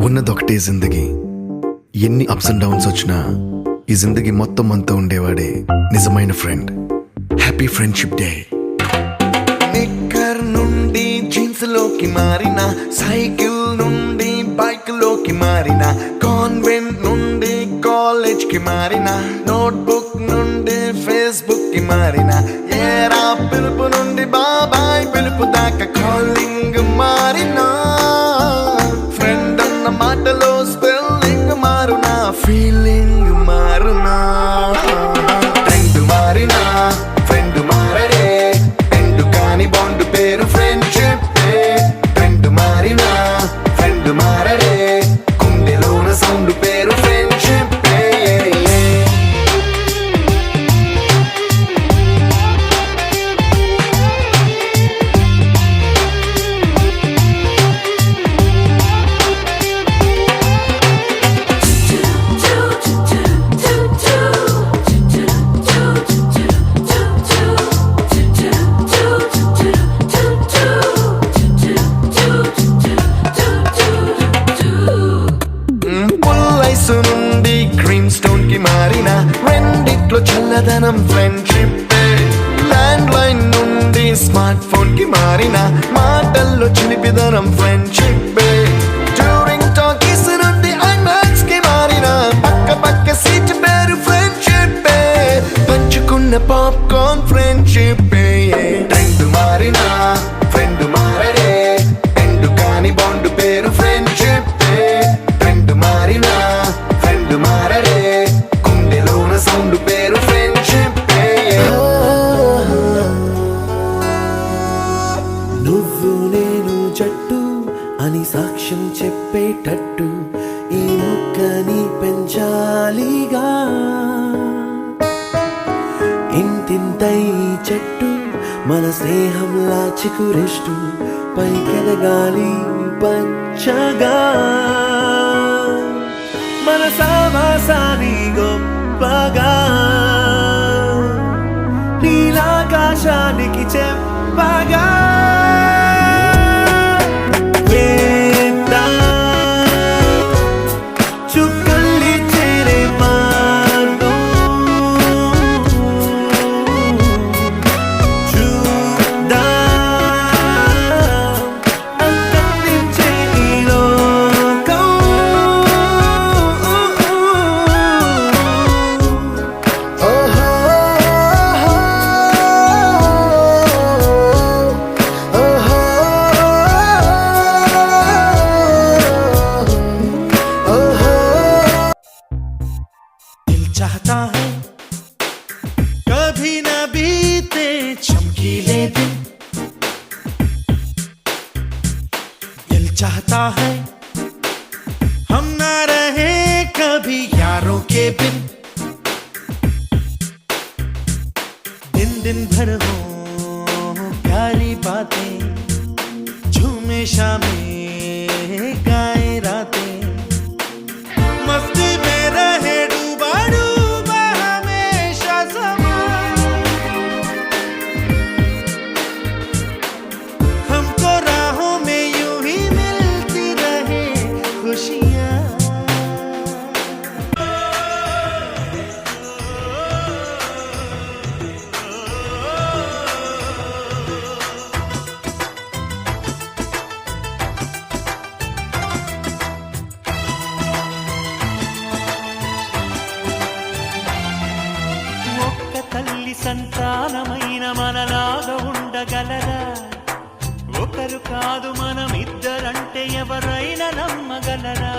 ఉన్నదొకటే జిందగీ. ఎన్ని ups and downs వచ్చినా ఈ జిందగీ మొత్తం అంతా ఉండేవాడే నిజమైన ఫ్రెండ్. Happy friendship day. నిక్కర్ నుండి జీన్స్ లోకి మారిన, సైకిల్ నుండి బైక్ లోకి మారిన, కాన్వెంట్ నుండి కాలేజ్ కి మారిన, నోట్బుక్ నుండి ఫేస్బుక్ కి మారిన, ఏరా పిలుపు నుండి బాబాయ్ పిలుపు దాకా కాలింగ్ మారిన, ఫ్రెండ్ అన్న మాటలో స్పెల్లింగ్ మారునా, ఫీలింగ్ మారునా, ట్రెండ్ మారినా ఫ్రెండ్ మారడే, ఎండ్ కాని బాండ్ పేరు ఫ్రెండ్షిప్. ట్రెండ్ మారినా ఫ్రెండ్ మారడే, గుండెలోన సౌండ్ పేరు ఫ్రెండ్షిప్. నుండి క్రీమ్ స్టోన్ కి మారిన, రెండిట్లో చల్లదనం ఫ్రెండ్షిప్. ల్యాండ్ లైన్ నుండి స్మార్ట్ ఫోన్ కి మారిన, మాటల్లో చిలిపిదనం ఫ్రెండ్షిప్. డ్యూరింగ్ టాకీస్ నుండి ఐమాక్స్ కి మారిన, పక్క పక్క సీట్ పేరు ఫ్రెండ్షిప్. పంచుకున్న పాప్కార్న్ ఫ్రెండ్షిప్. ట్రెండ్ మారిన ఫ్రెండ్ మారడే, ఎండ్ కాని బాండ్ పేరు ఫ్రెండ్షిప్. ట్రెండ్ మారిన ఫ్రెండ్ మారడే, గుండెలోన సౌండ్ పేరు ఫ్రెండ్షిప్. నువ్వు నేను జట్టు అని సాక్ష్యం చెప్పేటట్టు ఈ మొక్కని పెంచాలిగా. ఇంతింతై చెట్టు మన స్నేహంలా చికురిస్తూ పైకెదగాలి పచ్చగా. మన సావాసాని గొప్పగా నీలాకాశానికి చెప్పగా. చుక్కల్ని చేరే మార్గం చూద్దాం, అంతరించే ఈ లోకం. चाहता है कभी न बीते चमकीले दिन, दिल चाहता है हम ना रहे कभी यारों के बिन. दिन दिन भर हो प्यारी बातें, झूमे शामें गाए रातें, मस्ती में रहे डूबा डूबा हमेशा समा. हमको राहों में यूं ही मिलती रहे खुशियाँ. ఒక్క తల్లి సంతానమైన మనలాగా ఉండగలరా? ఒకరు కాదు మనమిద్దరంటే ఎవరైనా నమ్మగలరా?